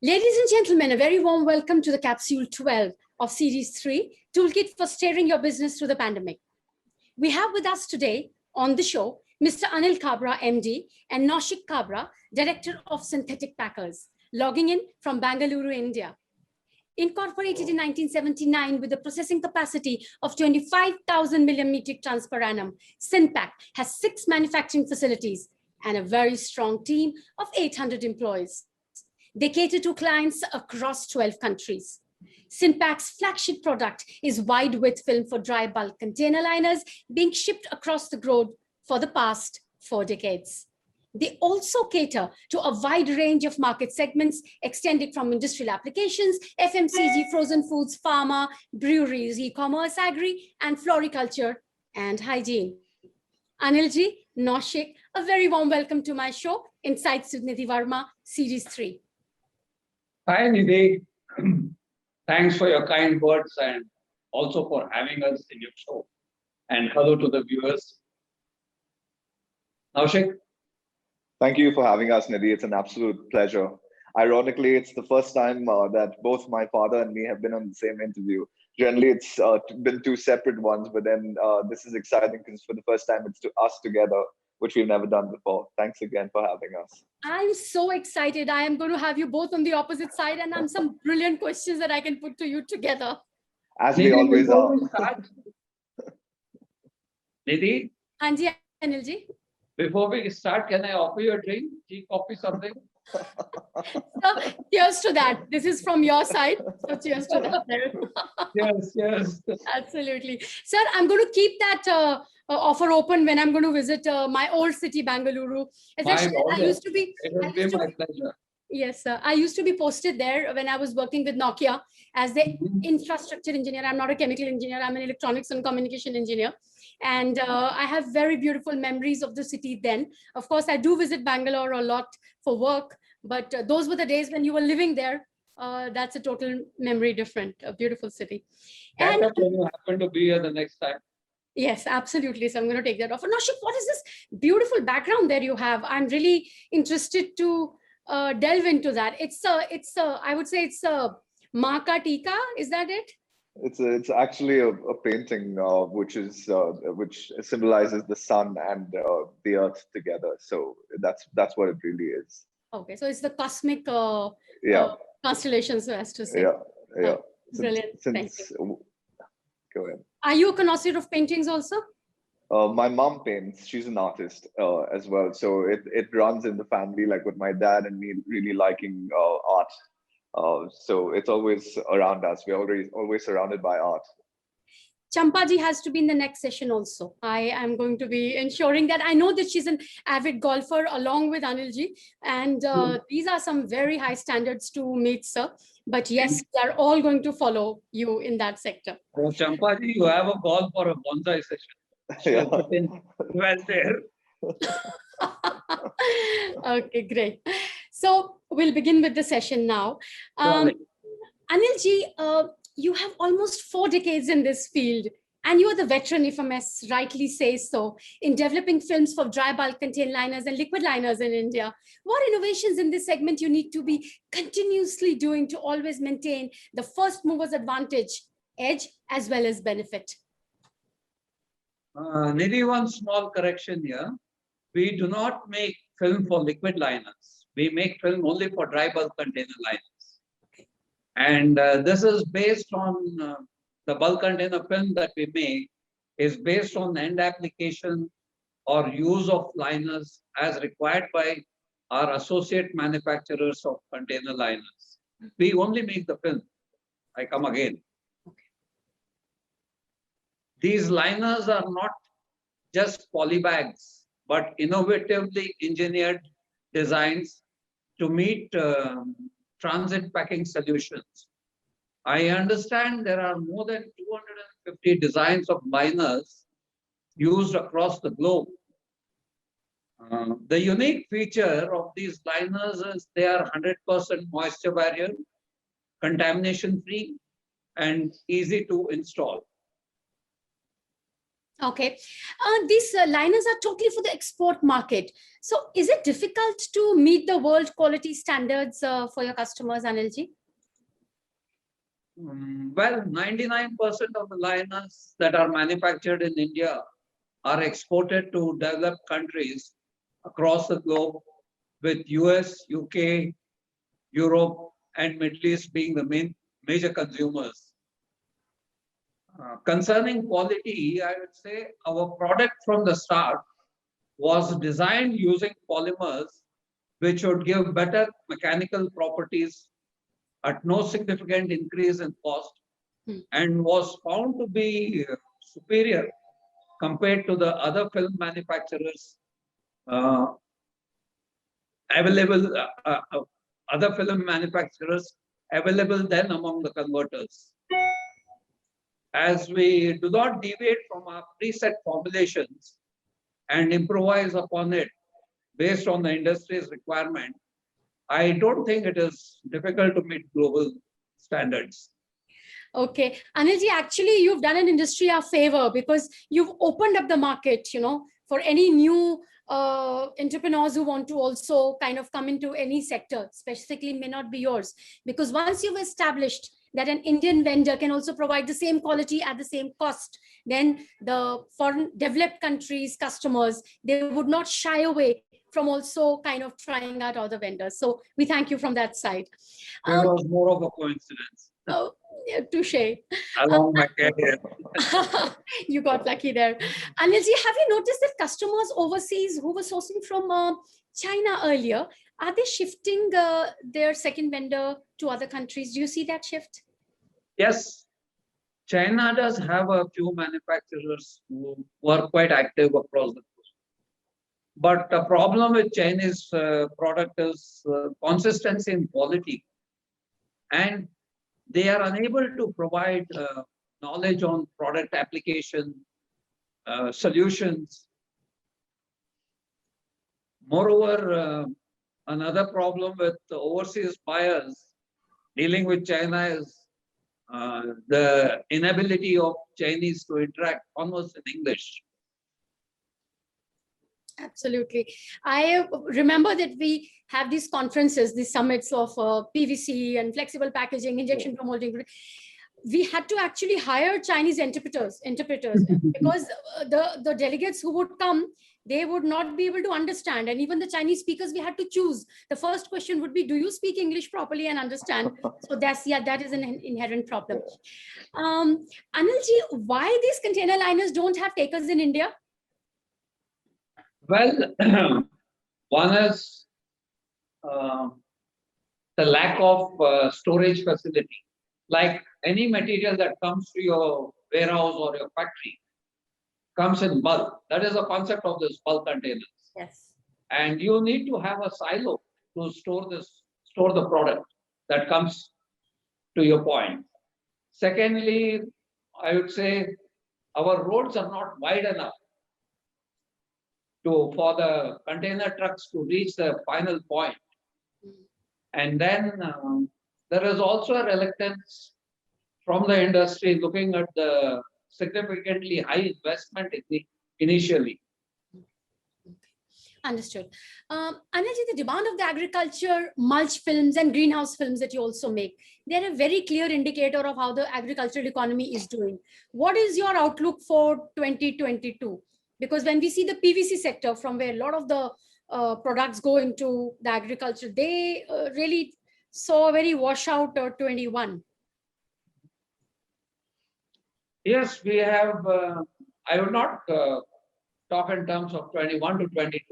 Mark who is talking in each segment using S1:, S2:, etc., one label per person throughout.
S1: Ladies and gentlemen, a very warm welcome to the Capsule 12 of Series 3, Toolkit for Steering Your Business Through the Pandemic. We have with us today on the show, Mr. Anil Kabra, MD, and Naushik Kabra, Director of Synthetic Packers, logging in from Bangalore, India. Incorporated in 1979 with a processing capacity of 25,000 million metric tons per annum, Synpack has 6 manufacturing facilities and a very strong team of 800 employees. They cater to clients across 12 countries. Synpack's flagship product is wide-width film for dry bulk container liners being shipped across the globe for the past 4 decades. They also cater to a wide range of market segments extending from industrial applications, FMCG, frozen foods, pharma, breweries, e-commerce, agri, and floriculture and hygiene. Anilji, Naushik, a very warm welcome to my show, Insights with Nidhi Verma, Series 3.
S2: Hi, Nidhi. Thanks for your kind words and also for having us in your show. And hello to the viewers. Naushik.
S3: Thank you for having us, Nidhi. It's an absolute pleasure. Ironically, it's the first time that both my father and me have been on the same interview. Generally, it's been 2 separate ones, but then this is exciting because for the first time, it's to us together, which we've never done before. Thanks again for having us.
S1: I'm so excited. I am going to have you both on the opposite side and some brilliant questions that I can put to you together.
S3: As we always are.
S2: Nidhi?
S1: Hanji, Anilji.
S2: Before we start, can I offer you a drink? Tea, coffee, something?
S1: So, cheers to that. This is from your side. So cheers to that.
S2: Yes.
S1: Absolutely. Sir, I'm going to keep that offer open when I'm going to visit my old city, Bangalore. Especially, Yes, sir. I used to be posted there when I was working with Nokia as the infrastructure engineer. I'm not a chemical engineer. I'm an electronics and communication engineer. And I have very beautiful memories of the city then. Of course, I do visit Bangalore a lot for work, but those were the days when you were living there. That's a total memory different, a beautiful city.
S2: And when you happen to be here the next time.
S1: Yes, absolutely. So I'm going to take that offer. Naushik, what is this beautiful background there you have? I'm really interested to delve into that. I would say it's a Maka Tika. Is that it?
S3: It's actually a painting which symbolizes the sun and the earth together. So that's what it really is.
S1: Okay, so it's the cosmic constellations, so as to say.
S3: Yeah.
S1: Brilliant. Thank you.
S3: Go ahead.
S1: Are you a connoisseur of paintings also?
S3: My mom paints. She's an artist as well. So it runs in the family, like with my dad and me really liking art. So it's always around us. We're always surrounded by art.
S1: Champaji has to be in the next session also. I am going to be ensuring that. I know that she's an avid golfer along with Anilji. And these are some very high standards to meet, sir. But yes, we are all going to follow you in that sector.
S2: Oh, Champaji, you have a call for a bonsai session. Well there.
S1: Okay, great. So we'll begin with the session now. Anilji, you have almost 4 decades in this field, and you are the veteran, if I must rightly say so, in developing films for dry bulk container liners and liquid liners in India. What innovations in this segment you need to be continuously doing to always maintain the first mover's advantage, edge, as well as benefit?
S2: Nidhi, one small correction here. We do not make film for liquid liners. We make film only for dry bulk container liners. And this is based on the bulk container film that we make is based on end application or use of liners as required by our associate manufacturers of container liners. We only make the film. I come again. These liners are not just polybags, but innovatively engineered designs to meet transit packing solutions. I understand there are more than 250 designs of liners used across the globe. The unique feature of these liners is they are 100% moisture barrier, contamination free, and easy to install.
S1: Okay. These liners are totally for the export market. So is it difficult to meet the world quality standards for your customers, Anilji?
S2: Well, 99% of the liners that are manufactured in India are exported to developed countries across the globe, with US, UK, Europe, and Middle East being the major consumers. Concerning quality, I would say our product from the start was designed using polymers which would give better mechanical properties at no significant increase in cost, and was found to be superior compared to the other film manufacturers available, other film manufacturers available then among the converters. As we do not deviate from our preset formulations and improvise upon it based on the industry's requirement, I don't think it is difficult to meet global standards.
S1: Okay. Anilji, actually, you've done an industry a favor because you've opened up the market, for any new entrepreneurs who want to also kind of come into any sector, specifically may not be yours. Because once you've established that an Indian vendor can also provide the same quality at the same cost, then the foreign developed countries, customers, they would not shy away from also kind of trying out other vendors. So we thank you from that side.
S2: It was more of a coincidence.
S1: Oh, yeah, touche.
S2: Along my career.
S1: You got lucky there. Anilji, have you noticed that customers overseas who were sourcing from China earlier, are they shifting their second vendor to other countries? Do you see that shift?
S2: Yes, China does have a few manufacturers who are quite active across the globe. But the problem with Chinese product is consistency in quality. And they are unable to provide knowledge on product application, solutions. Moreover, another problem with the overseas buyers dealing with China is the inability of Chinese to interact almost in English.
S1: Absolutely. I remember that we have these conferences, these summits of PVC and flexible packaging, injection molding. We had to actually hire Chinese interpreters because the delegates who would come, they would not be able to understand. And even the Chinese speakers, we had to choose. The first question would be, do you speak English properly and understand? So that is an inherent problem. Anilji, why these container liners don't have takers in India?
S2: Well, one is the lack of storage facility. Like any material that comes to your warehouse or your factory comes in bulk. That is the concept of this bulk containers.
S1: Yes.
S2: And you need to have a silo to store the product that comes to your point. Secondly, I would say our roads are not wide enough for the container trucks to reach the final point. And then there is also a reluctance from the industry looking at the significantly high investment initially.
S1: Understood. Anilji, the demand of the agriculture mulch films and greenhouse films that you also make, they're a very clear indicator of how the agricultural economy is doing. What is your outlook for 2022? Because when we see the PVC sector, from where a lot of the products go into the agriculture, they really saw a very washout 21.
S2: Yes, we have. I will not talk in terms of 21 to 22.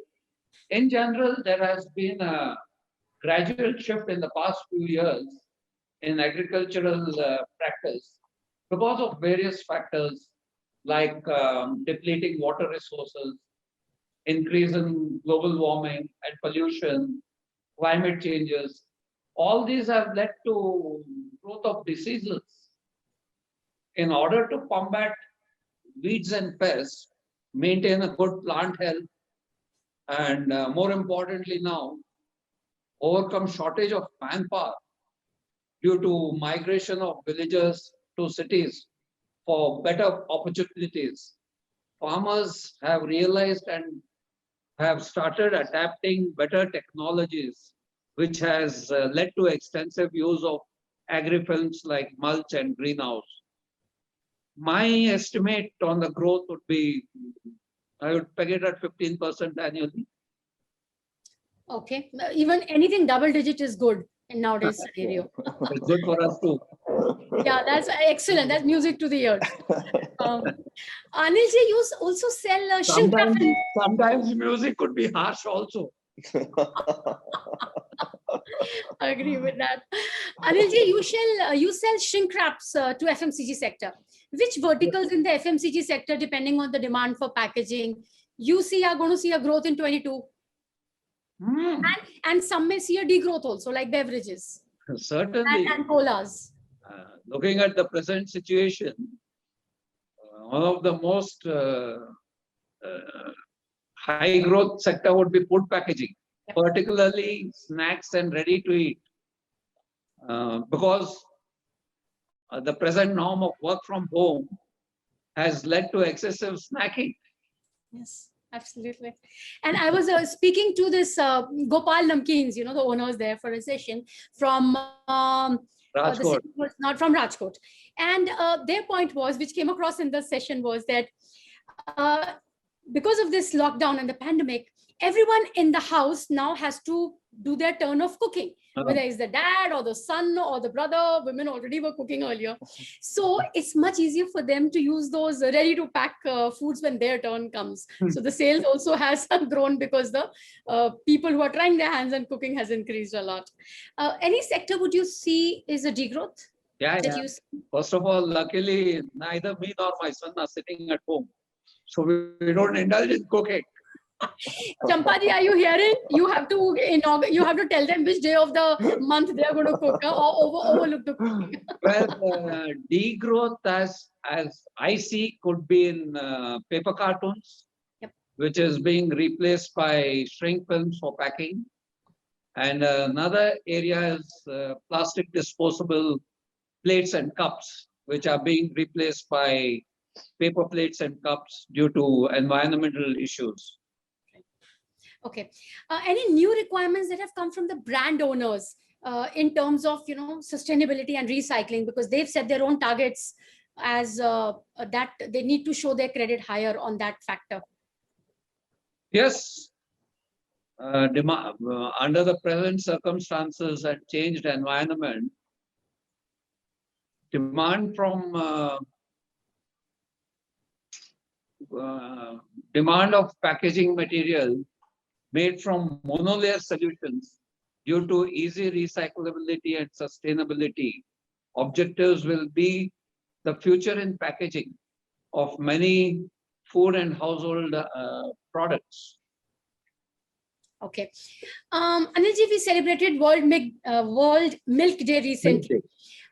S2: In general, there has been a gradual shift in the past few years in agricultural practice because of various factors like depleting water resources, increase in global warming and pollution, climate changes. All these have led to growth of diseases. In order to combat weeds and pests, maintain a good plant health, and more importantly now, overcome shortage of manpower due to migration of villagers to cities for better opportunities. farmers have realized and have started adapting better technologies, which has led to extensive use of agri films like mulch and greenhouse. My estimate on the growth would be, I would peg it at 15% annually.
S1: Okay, even anything double digit is good in nowadays scenario.
S2: It's good for us too.
S1: Yeah, that's excellent. That's music to the ears. Anilji, you also sell shrink wrap.
S2: Sometimes music could be harsh also.
S1: I agree with that. Anilji, you sell shrink wraps to FMCG sector. Which verticals in the FMCG sector, depending on the demand for packaging, you see are going to see a growth in 22? And some may see a degrowth also, like beverages.
S2: Certainly.
S1: And colas.
S2: Looking at the present situation, one of the most high growth sector would be food packaging, particularly snacks and ready to eat. Because the present norm of work from home has led to excessive snacking.
S1: Yes, absolutely. And I was speaking to this Gopal Namkeens, the owners there for a session from
S2: Rajkot.
S1: Not from Rajkot. And their point was, which came across in the session, was that because of this lockdown and the pandemic, everyone in the house now has to do their turn of cooking, whether it's the dad or the son or the brother. Women already were cooking earlier. So it's much easier for them to use those ready to pack foods when their turn comes. So the sales also has grown because the people who are trying their hands on cooking has increased a lot. Any sector would you see is a degrowth?
S2: Yeah. First of all, luckily, neither me nor my son are sitting at home. So we don't indulge in cooking.
S1: Champaji, are you hearing? You have to tell them which day of the month they are going to cook or overlook the cooking.
S2: Well, degrowth as I see could be in paper cartoons, which is being replaced by shrink films for packing. And another area is plastic disposable plates and cups, which are being replaced by paper plates and cups due to environmental issues.
S1: Okay. Any new requirements that have come from the brand owners in terms of sustainability and recycling, because they've set their own targets as that they need to show their credit higher on that factor?
S2: Yes. Under the present circumstances and changed environment, demand of packaging material made from monolayer solutions due to easy recyclability and sustainability objectives will be the future in packaging of many food and household products.
S1: Okay. Anilji, we celebrated World Milk Day recently.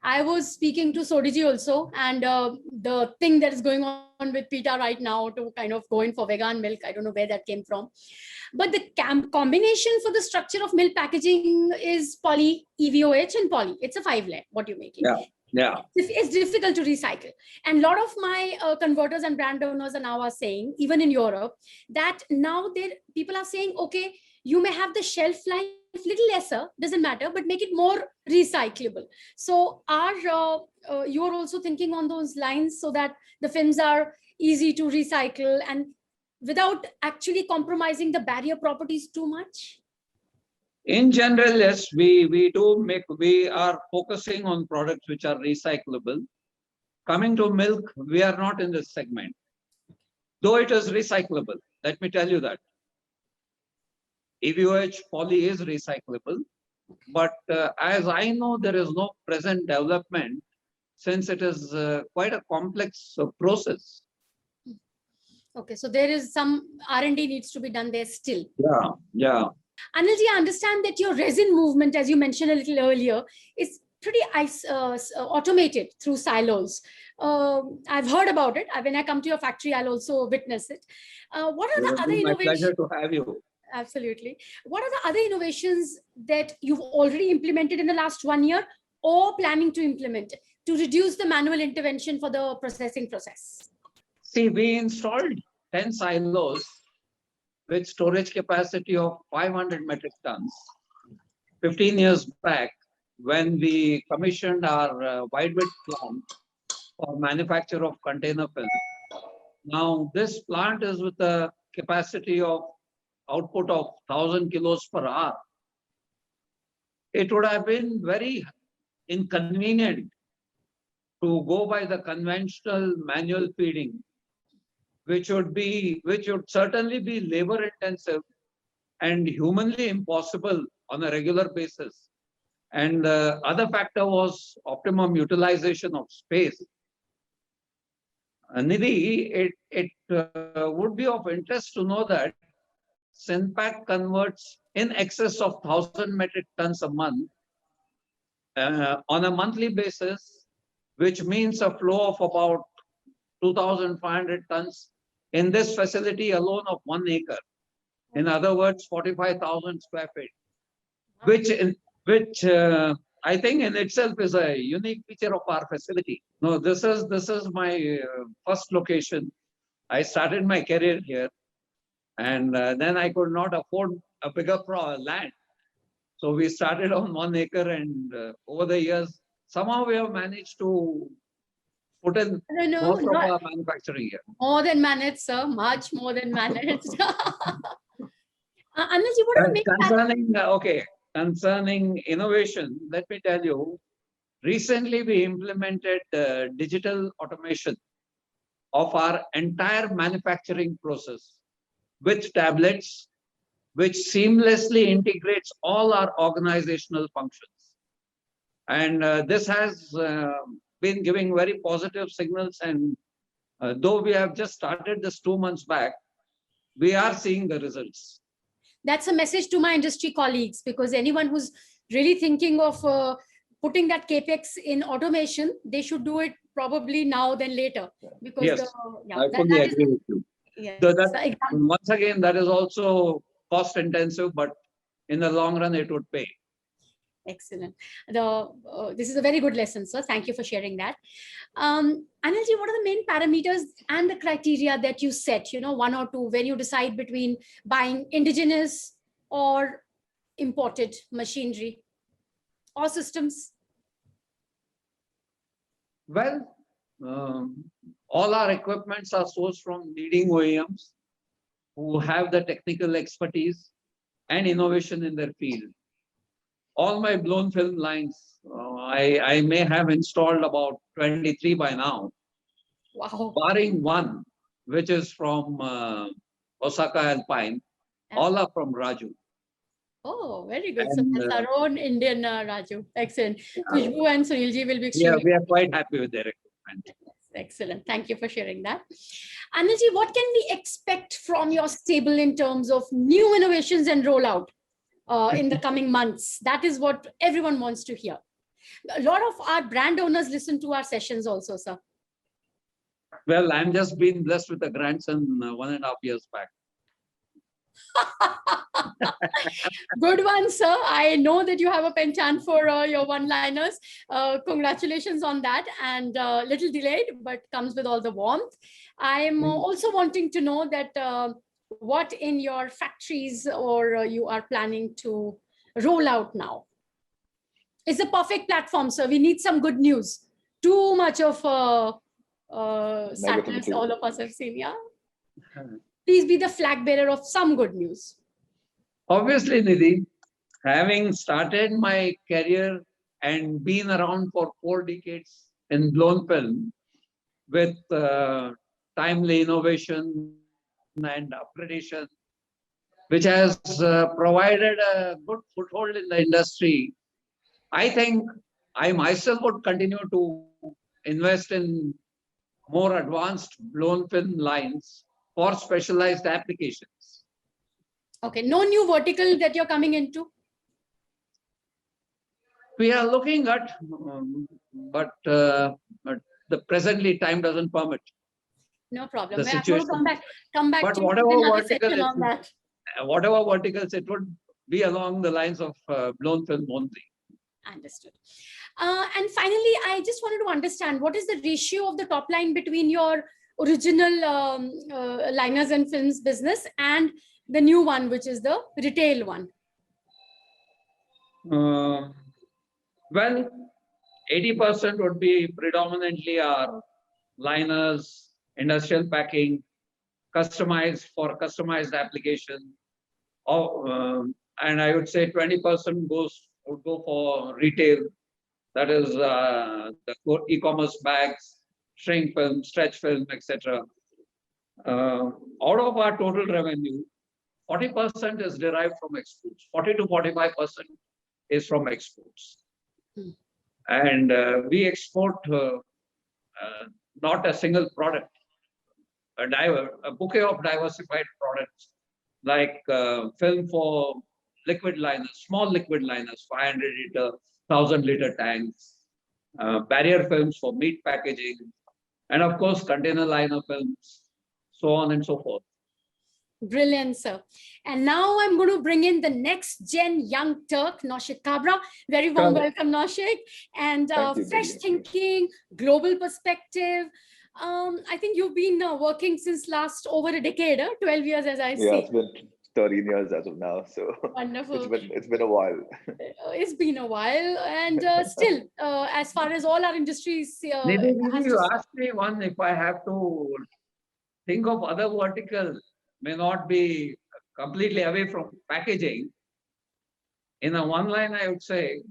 S1: I was speaking to Sodiji also, and the thing that is going on with PETA right now to kind of go in for vegan milk, I don't know where that came from. But the combination for the structure of milk packaging is poly, EVOH and poly. It's a 5-layer, what you make it.
S2: Yeah.
S1: It's difficult to recycle. And a lot of my converters and brand owners are saying, even in Europe, that now people are saying, okay, you may have the shelf life little lesser, doesn't matter, but make it more recyclable. So you are also thinking on those lines so that the films are easy to recycle and without actually compromising the barrier properties too much?
S2: In general, yes, we are focusing on products which are recyclable. Coming to milk, we are not in this segment, though it is recyclable. Let me tell you that. EVOH poly is recyclable, but as I know, there is no present development since it is quite a complex process.
S1: Okay, so there is some R&D needs to be done there still.
S2: Yeah.
S1: Anilji, I understand that your resin movement, as you mentioned a little earlier, is pretty automated through silos. I've heard about it. When I come to your factory, I'll also witness it. What are the other innovations?
S2: My pleasure to have you.
S1: Absolutely. What are the other innovations that you've already implemented in the last 1 year or planning to implement to reduce the manual intervention for the processing process?
S2: See, we installed 10 silos with storage capacity of 500 metric tons. 15 years back, when we commissioned our wide width plant for manufacture of container film. Now, this plant is with a capacity of output of 1,000 kilos per hour. It would have been very inconvenient to go by the conventional manual feeding, which would certainly be labor intensive and humanly impossible on a regular basis. And the other factor was optimum utilization of space. Nidhi, it would be of interest to know that Sinpac converts in excess of 1,000 metric tons a month on a monthly basis, which means a flow of about 2,500 tons in this facility alone of 1 acre. In other words, 45,000 square feet, which I think in itself is a unique feature of our facility. No, this is my first location. I started my career here, and then I could not afford a bigger land. So we started on 1 acre, and over the years, somehow we have managed to put in most of our manufacturing here.
S1: More than managed, sir. Much more than managed. Anilji, what are the
S2: Concerning innovation, let me tell you, recently we implemented digital automation of our entire manufacturing process with tablets, which seamlessly integrates all our organizational functions. And this has been giving very positive signals. And though we have just started this 2 months back, we are seeing the results.
S1: That's a message to my industry colleagues, because anyone who's really thinking of putting that capex in automation, they should do it probably now than later. Because
S2: yes, I fully agree with you.
S1: Yes,
S2: so once again, that is also cost intensive, but in the long run, it would pay.
S1: Excellent. This is a very good lesson, sir. Thank you for sharing that. Anilji, what are the main parameters and the criteria that you set, 1 or 2, when you decide between buying indigenous or imported machinery or systems?
S2: Well, all our equipments are sourced from leading OEMs who have the technical expertise and innovation in their field. All my blown film lines, I may have installed about 23 by now.
S1: Wow.
S2: Barring one, which is from Osaka Alpine, all are from Raju.
S1: Oh, very good. So that's our own Indian Raju. Excellent. Khushbu and Sunilji will be
S2: extremely. Yeah, we are quite happy with their equipment.
S1: Excellent. Thank you for sharing that. Anilji, what can we expect from your stable in terms of new innovations and rollout in the coming months? That is what everyone wants to hear. A lot of our brand owners listen to our sessions also, sir.
S2: Well, I'm just being blessed with a grandson 1.5 years back.
S1: Good one, sir. I know that you have a penchant for your one-liners. Congratulations on that, and little delayed, but comes with all the warmth. I'm also wanting to know that what in your factories or you are planning to roll out now. It's a perfect platform, sir. We need some good news. Too much of sadness all of us have seen, yeah? Please be the flag bearer of some good news.
S2: Obviously, Nidhi, having started my career and been around for 4 decades in blown film with timely innovation and upgradation, which has provided a good foothold in the industry, I think I myself would continue to invest in more advanced blown film lines for specialized applications.
S1: Okay, no new vertical that you're coming into?
S2: We are looking at, but the presently time doesn't permit.
S1: No problem. I'm going to come back
S2: but
S1: to
S2: whatever verticals, it would be along the lines of blown film only.
S1: Understood. And finally, I just wanted to understand what is the ratio of the top line between your original liners and films business and the new one, which is the retail one?
S2: Well, 80% would be predominantly our liners, industrial packing, customized for customized application. And I would say 20% would go for retail. That is the e-commerce bags, shrink film, stretch film, etc. Out of our total revenue, 40% is derived from exports. 40 to 45% is from exports. And we export not a single product, a bouquet of diversified products like film for liquid liners, small liquid liners, 500 liter, 1000-liter tanks, barrier films for meat packaging, and of course, container liner films, so on and so forth.
S1: Brilliant, sir. And now I'm going to bring in the next gen young Turk, Naushik Kabra. Very warm welcome, Naushik. And fresh thinking, global perspective. I think you've been working since last over a decade, 12 years as I see.
S3: Yeah, it's been 13 years as of now. So
S1: wonderful.
S3: It's been a while.
S1: It's been a while. And still, as far as all our industries...
S2: you asked me one, if I have to think of other verticals, may not be completely away from packaging. In a one line, I would say,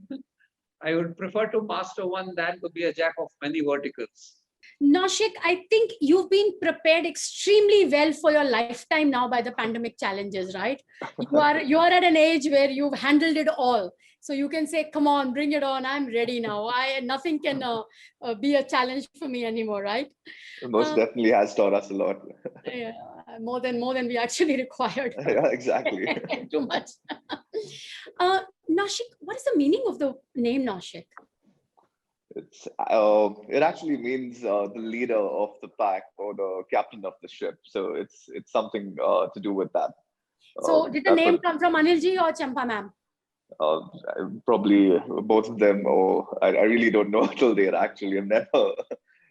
S2: I would prefer to master one than to be a jack of many verticals.
S1: Naushik, I think you've been prepared extremely well for your lifetime now by the pandemic challenges, right? You are at an age where you've handled it all. So you can say, come on, bring it on. I'm ready now. Nothing can be a challenge for me anymore, right?
S3: Most definitely has taught us a lot.
S1: Yeah, more than we actually required.
S3: Yeah, exactly.
S1: Too much. Naushik, what is the meaning of the name Naushik?
S3: It actually means the leader of the pack or the captain of the ship. So it's something to do with that.
S1: So did the name come from Anil ji or Champa ma'am?
S3: Probably both of them, or I really don't know till date. Actually, I've never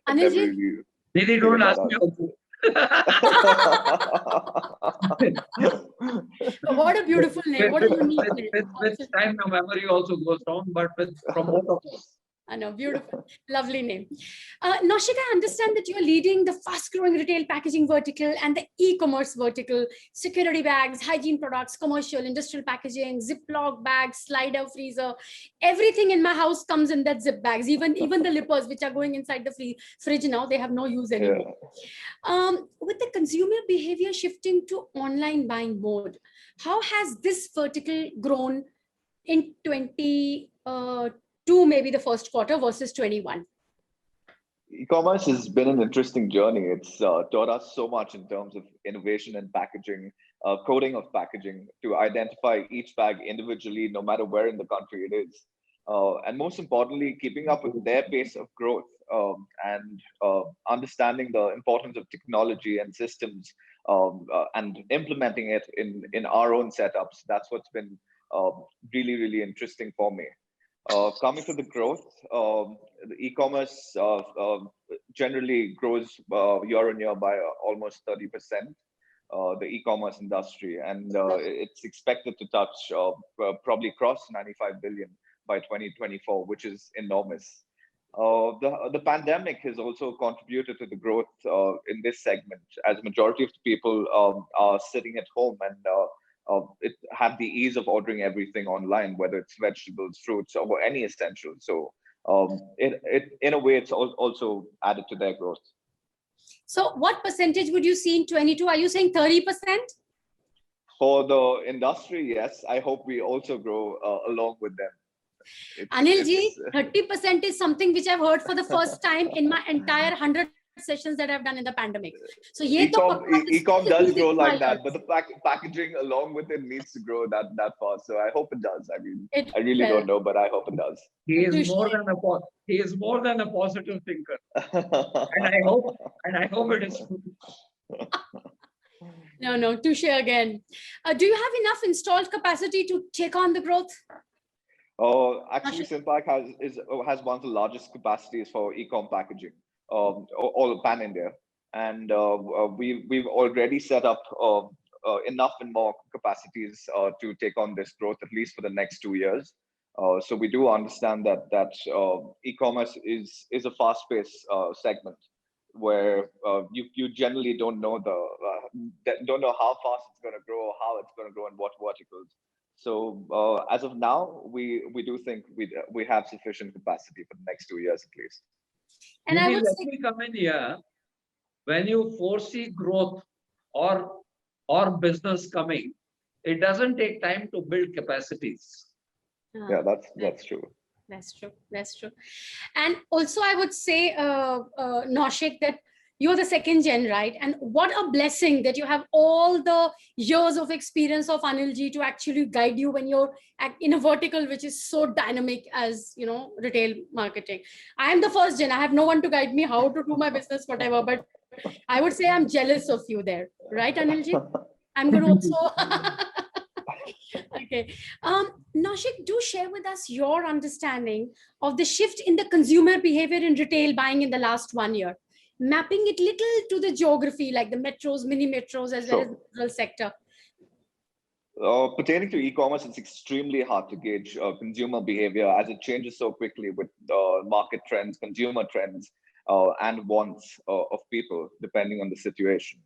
S2: really. They don't ask me.
S1: What a beautiful name! What a unique name!
S2: With time, the memory also goes down, but from both of us.
S1: I know, beautiful, lovely name. Naushik, I understand that you are leading the fast-growing retail packaging vertical and the e-commerce vertical, security bags, hygiene products, commercial, industrial packaging, ziplock bags, slider, freezer. Everything in my house comes in that zip bags. Even the lippers, which are going inside the fridge now, they have no use anymore. Yeah. With the consumer behavior shifting to online buying mode, how has this vertical grown in 22, maybe the first quarter versus 21?
S3: E-commerce has been an interesting journey. It's taught us so much in terms of innovation and packaging, coding of packaging to identify each bag individually, no matter where in the country it is. And most importantly, keeping up with their pace of growth and understanding the importance of technology and systems and implementing it in our own setups. That's what's been really, really interesting for me. Coming to the growth, the e-commerce generally grows year on year by almost 30%, the e-commerce industry, and it's expected to touch probably cross 95 billion by 2024, which is enormous. The pandemic has also contributed to the growth in this segment, as majority of the people are sitting at home and it have the ease of ordering everything online, whether it's vegetables, fruits, or any essentials. So in a way, it's also added to their growth.
S1: So what percentage would you see in 22? Are you saying 30%?
S3: For the industry, yes. I hope we also grow along with them.
S1: Anil ji, 30% is something which I've heard for the first time in my entire 100 sessions that I've done in the pandemic. So
S3: e-com does grow like that, but the packaging along with it needs to grow that fast. So I hope it does. I mean, I really don't know, but I hope it does.
S2: He is more than a positive thinker, and I hope it is.
S1: No, touche again. Do you have enough installed capacity to take on the growth?
S3: Actually, Sinpac has one of the largest capacities for e-com packaging, all pan India, and we've already set up enough and more capacities to take on this growth, at least for the next 2 years. So we do understand that e-commerce is a fast-paced segment where you generally don't know how fast it's going to grow, how it's going to grow, and what verticals. So as of now, we do think we have sufficient capacity for the next 2 years at least.
S1: And I would
S2: let
S1: say,
S2: me come in here. When you foresee growth or business coming, it doesn't take time to build capacities.
S3: Yeah, that's true.
S1: That's true. And also, I would say, Naushik, that you're the second gen, right? And what a blessing that you have all the years of experience of Anilji to actually guide you when you're in a vertical which is so dynamic as, you know, retail marketing. I am the first gen. I have no one to guide me how to do my business, whatever. But I would say I'm jealous of you there, right, Anilji? I'm going to also. Okay. Naushik, do share with us your understanding of the shift in the consumer behavior in retail buying in the last 1 year, mapping it little to the geography, like the metros, mini metros, as well as the rural sector.
S3: Pertaining to e-commerce, it's extremely hard to gauge consumer behavior as it changes so quickly with market trends, consumer trends, and wants of people, depending on the situation.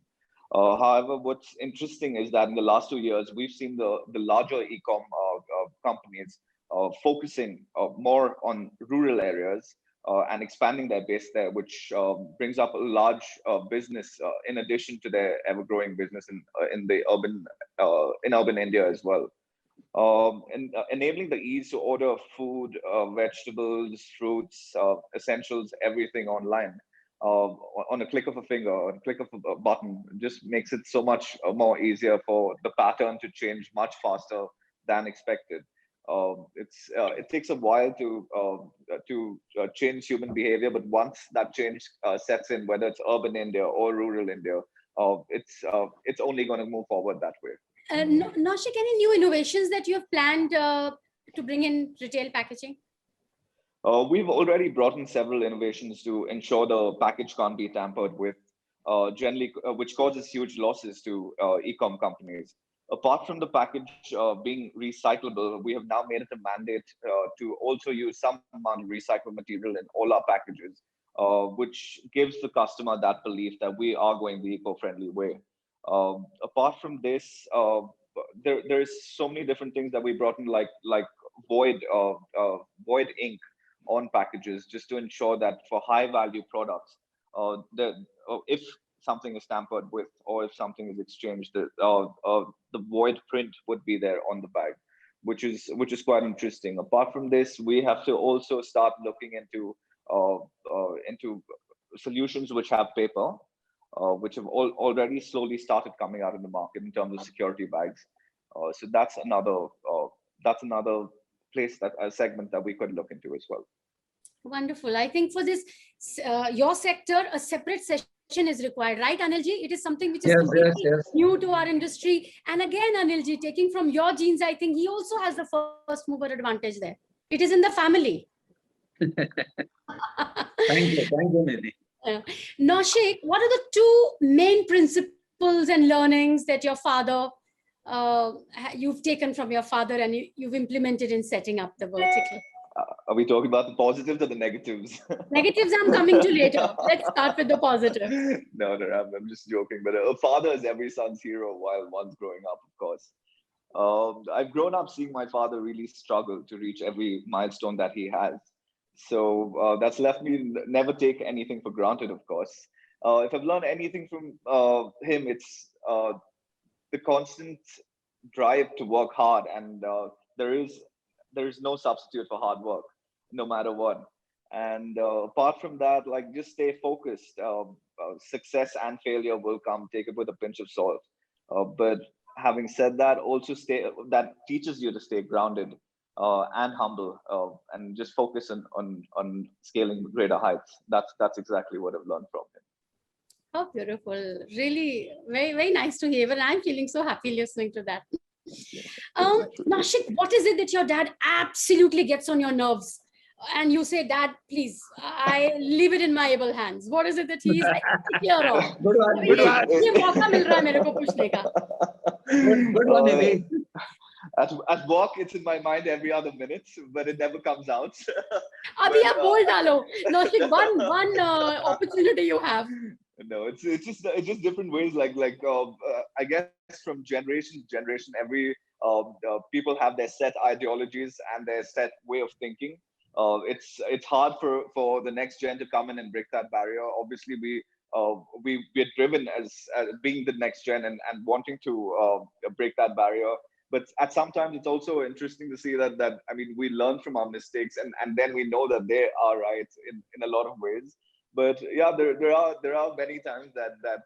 S3: However, what's interesting is that in the last 2 years, we've seen the larger e-com companies focusing more on rural areas and expanding their base there, which brings up a large business in addition to their ever-growing business in the urban India as well. And enabling the ease to order food, vegetables, fruits, essentials, everything online. On a click of a finger, or a click of a button, just makes it so much more easier for the pattern to change much faster than expected. It takes a while to change human behavior, but once that change sets in, whether it's urban India or rural India, it's only going to move forward that way.
S1: Naushik, any new innovations that you have planned to bring in retail packaging?
S3: We've already brought in several innovations to ensure the package can't be tampered with, generally, which causes huge losses to e-com companies. Apart from the package being recyclable, we have now made it a mandate to also use some amount of recycled material in all our packages, which gives the customer that belief that we are going the eco-friendly way. Apart from this, there's so many different things that we brought in, like void ink on packages, just to ensure that for high value products, if something is tampered with or if something is exchanged, the void print would be there on the bag, which is quite interesting. Apart from this, we have to also start looking into solutions which have paper, which have already slowly started coming out in the market in terms of security bags. So that's another place, that a segment that we could look into as well.
S1: Wonderful. I think for this, your sector, a separate session is required, right, Anilji? It is something which is new to our industry. And again, Anilji, taking from your genes, I think he also has the first mover advantage there. It is in the family.
S2: Thank you, Nidhi.
S1: Naushik, what are the two main principles and learnings that your father, you've taken from your father and you've implemented in setting up the vertical?
S3: Are we talking about the positives or the negatives?
S1: Negatives I'm coming to later. Let's start with the positive.
S3: No, I'm just joking. But a father is every son's hero while one's growing up, of course. I've grown up seeing my father really struggle to reach every milestone that he has. So that's left me never take anything for granted, of course. If I've learned anything from him, it's the constant drive to work hard, and there is no substitute for hard work, no matter what. And apart from that, like, just stay focused. Success and failure will come. Take it with a pinch of salt. But having said that, also that teaches you to stay grounded and humble, and just focus on scaling greater heights. That's exactly what I've learned from him.
S1: Oh, beautiful. Really very, very nice to hear. And I'm feeling so happy listening to that. Naushik, what is it that your dad absolutely gets on your nerves and you say, Dad, please, I leave it in my able hands. What is it that he is like clear of?
S2: Good one, good one.
S1: ये मौका मिल रहा है मेरे को पूछने का.
S2: Good one, Evi.
S3: At work, it's in my mind every other minute, but it never comes out.
S1: अभी आप बोल डालो. Naushik, one opportunity you have.
S3: No, it's just different ways. I guess from generation to generation, every people have their set ideologies and their set way of thinking. It's hard for the next gen to come in and break that barrier. Obviously, we're driven as being the next gen and wanting to break that barrier. But at sometimes it's also interesting to see that I mean, we learn from our mistakes and then we know that they are right in a lot of ways. But yeah, there are many times that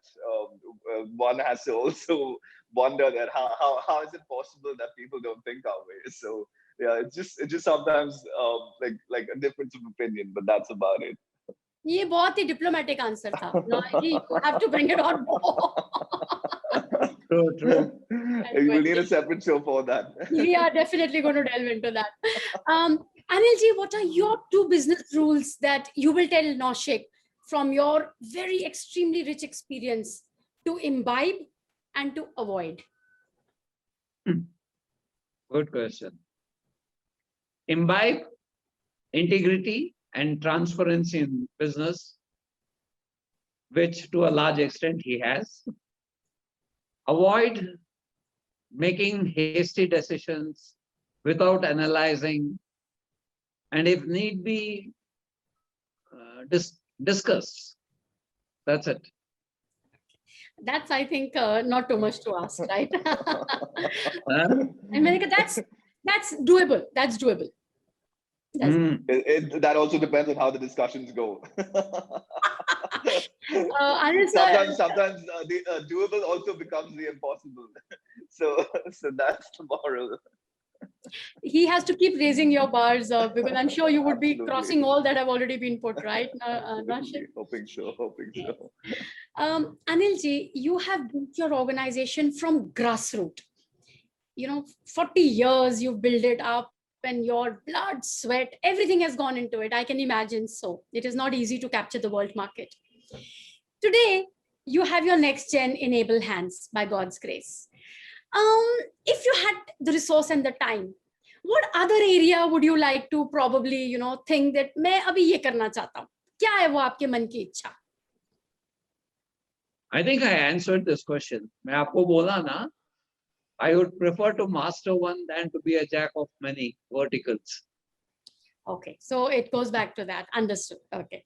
S3: one has to also wonder that how is it possible that people don't think our way. So yeah, it's just sometimes like a difference of opinion, but that's about it.
S1: ये बहुत ही diplomatic answer था. No, you have to bring it on board.
S2: True.
S3: You will need a separate show for that.
S1: We are definitely going to delve into that. Anilji, what are your 2 business rules that you will tell Naushik from your very extremely rich experience to imbibe and to avoid?
S2: Good question. Imbibe integrity and transparency in business, which to a large extent he has. Avoid making hasty decisions without analyzing, and if need be, discuss. That's it.
S1: That's, I think, not too much to ask, right? I mean, that's doable. That's doable.
S3: That also depends on how the discussions go. Sometimes the doable also becomes the impossible. So that's the moral.
S1: He has to keep raising your bars because I'm sure you would be
S3: Absolutely.
S1: crossing all that have already been put, right?
S3: Hoping so.
S1: Anilji, you have built your organization from grassroots. 40 years you've built it up, and your blood, sweat, everything has gone into it. I can imagine. So it is not easy to capture the world market. Today, you have your next gen in able hands by God's grace. If you had the resource and the time, what other area would you like to probably, think that मैं अभी ये करना चाहता हूँ? क्या है वो आपके मन की इच्छा?
S2: I think I answered this question. मैं आपको बोला ना, I would prefer to master one than to be a jack of many verticals.
S1: Okay, so it goes back to that. Understood. Okay.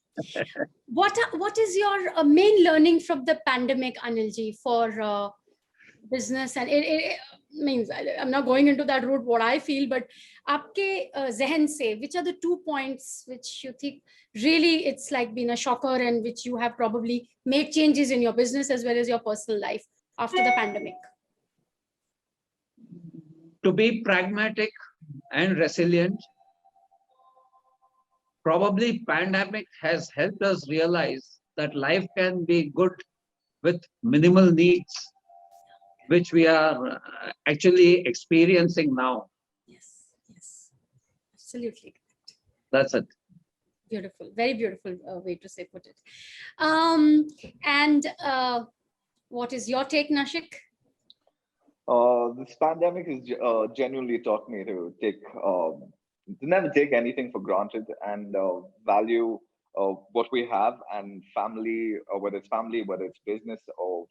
S1: What is your main learning from the pandemic, Anilji, for business? And it means I'm not going into that route, what I feel, but aapke zehen se, which are the 2 points which you think really it's like been a shocker and which you have probably made changes in your business as well as your personal life after the pandemic?
S2: To be pragmatic and resilient. Probably pandemic has helped us realize that life can be good with minimal needs, which we are actually experiencing now.
S1: Yes, absolutely.
S2: That's it.
S1: Beautiful, very beautiful way to put it. What is your take, Naushik?
S3: This pandemic has genuinely taught me to never take anything for granted and value what we have, and family, whether it's business or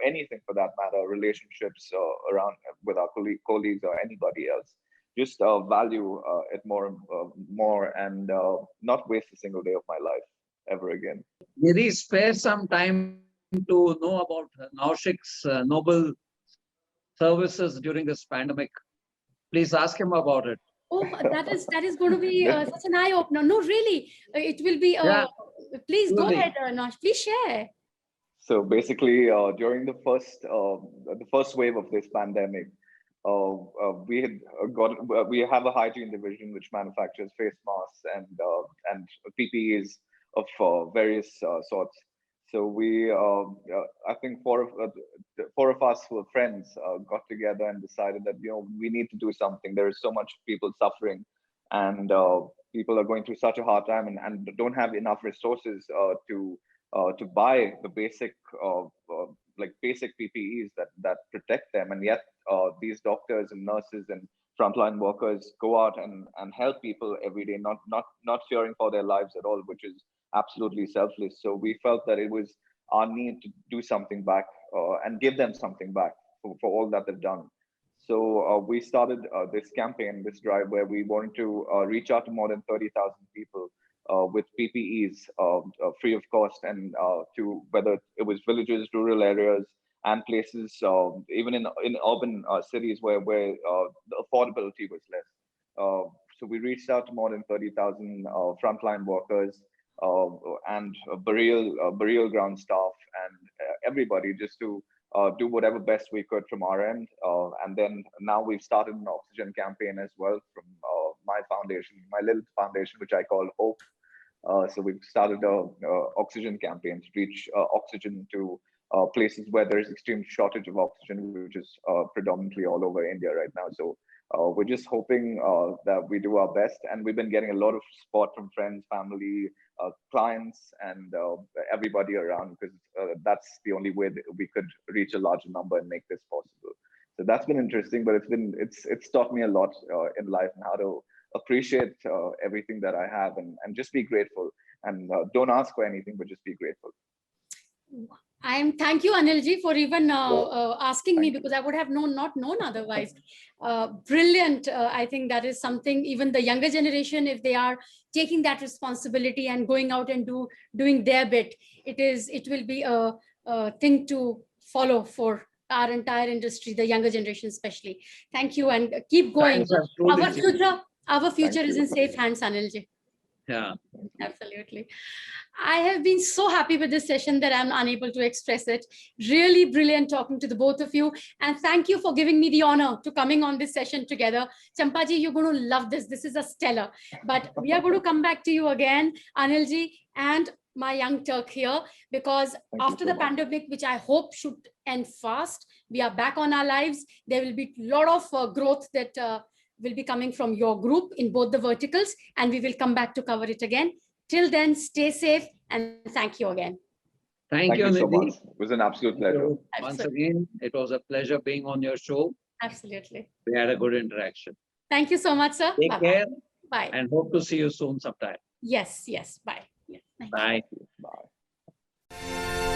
S3: anything for that matter, relationships around with our colleagues or anybody else. Just value it more and not waste a single day of my life ever again.
S2: Maybe spare some time to know about Naushik's noble services during this pandemic. Please ask him about it.
S1: Oh, that is going to be such an eye opener. No, really, it will be. Please go ahead, Naush. Please share.
S3: So basically, during the first wave of this pandemic, we have a hygiene division which manufactures face masks and PPEs of various sorts. So we, I think four of us who were friends got together and decided that we need to do something. There is so much people suffering, and people are going through such a hard time and don't have enough resources to buy the basic like basic PPEs that protect them, and yet these doctors and nurses and frontline workers go out and help people every day, not fearing for their lives at all, which is absolutely selfless. So we felt that it was our need to do something back and give them something back for all that they've done. So we started this campaign, this drive, where we wanted to reach out to more than 30,000 people with PPEs free of cost, and to whether it was villages, rural areas, and places, even in urban cities where the affordability was less. So we reached out to more than 30,000 frontline workers and burial ground staff and everybody, just to do whatever best we could from our end. And then now we've started an oxygen campaign as well from my foundation, my little foundation, which I call Hope. So we've started a oxygen campaign to reach oxygen to places where there's extreme shortage of oxygen, which is predominantly all over India right now. So we're just hoping that we do our best, and we've been getting a lot of support from friends, family, clients, and everybody around, because that's the only way that we could reach a larger number and make this possible. So that's been interesting, but it's taught me a lot in life, and how to appreciate everything that I have, and just be grateful, and don't ask for anything, but just be grateful.
S1: Thank you, Anilji, for even asking me, because I would have not known otherwise. Brilliant. I think that is something even the younger generation, if they are taking that responsibility and going out and doing their bit, it will be a thing to follow for our entire industry, the younger generation especially. Thank you, and keep going.
S2: Thanks,
S1: Our future is in safe hands, Anilji.
S2: Yeah,
S1: absolutely. I have been so happy with this session that I'm unable to express it. Really brilliant talking to the both of you. And thank you for giving me the honor to coming on this session together. Champaji, you're going to love this. This is a stellar. But we are going to come back to you again, Anilji, and my young Turk here, because after the pandemic, which I hope should end fast, we are back on our lives. There will be a lot of growth that will be coming from your group in both the verticals, and we will come back to cover it again. Till then, stay safe, and thank you again.
S2: Thank you so much.
S3: It was an absolute pleasure.
S2: Once again, it was a pleasure being on your show.
S1: Absolutely.
S2: We had a good interaction.
S1: Thank you so much, sir.
S2: Take care.
S1: Bye.
S2: And hope to see you soon sometime.
S1: Yes. Bye.
S2: Bye.
S3: Bye.